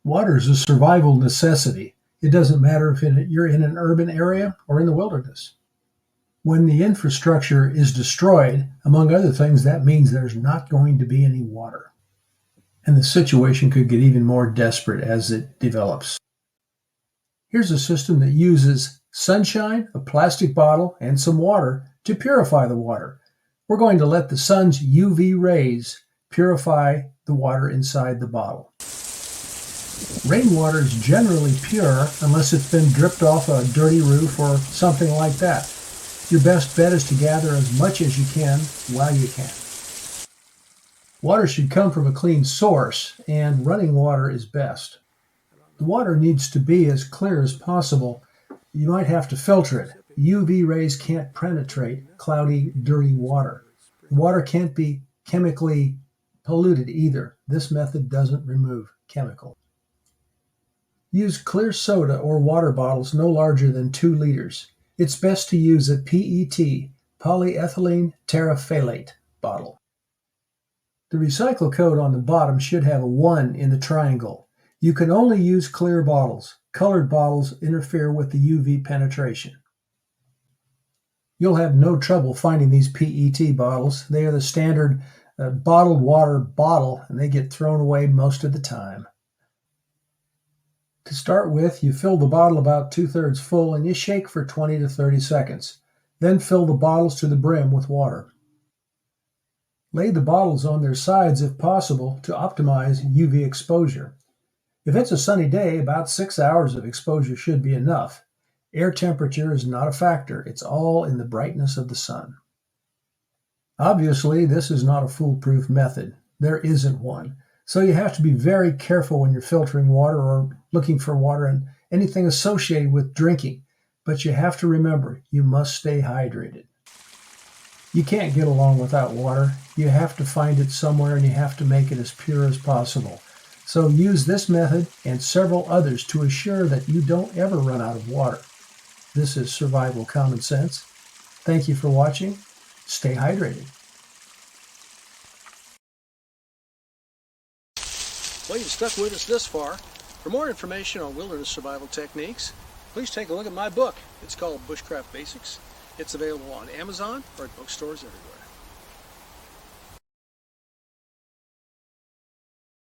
Water is a survival necessity. It doesn't matter if you're in an urban area or in the wilderness. When the infrastructure is destroyed, among other things, that means there's not going to be any water. And the situation could get even more desperate as it develops. Here's a system that uses sunshine, a plastic bottle, and some water to purify the water. We're going to let the sun's UV rays purify the water inside the bottle. Rainwater is generally pure unless it's been dripped off a dirty roof or something like that. Your best bet is to gather as much as you can while you can. Water should come from a clean source, and running water is best. The water needs to be as clear as possible. You might have to filter it. UV rays can't penetrate cloudy, dirty water. The water can't be chemically polluted either. This method doesn't remove chemicals. Use clear soda or water bottles no larger than 2 liters. It's best to use a PET, polyethylene terephthalate bottle. The recycle code on the bottom should have a 1 in the triangle. You can only use clear bottles. Colored bottles interfere with the UV penetration. You'll have no trouble finding these PET bottles. They are the standard bottled water bottle, and they get thrown away most of the time. To start with, you fill the bottle about 2/3 full and you shake for 20 to 30 seconds. Then fill the bottles to the brim with water. Lay the bottles on their sides if possible to optimize UV exposure. If it's a sunny day, about 6 hours of exposure should be enough. Air temperature is not a factor. It's all in the brightness of the sun. Obviously, this is not a foolproof method. There isn't one. So you have to be very careful when you're filtering water or looking for water and anything associated with drinking. But you have to remember, you must stay hydrated. You can't get along without water. You have to find it somewhere and you have to make it as pure as possible. So use this method and several others to assure that you don't ever run out of water. This is survival common sense. Thank you for watching. Stay hydrated. Well, you've stuck with us this far. For more information on wilderness survival techniques, please take a look at my book. It's called Bushcraft Basics. It's available on Amazon or at bookstores everywhere.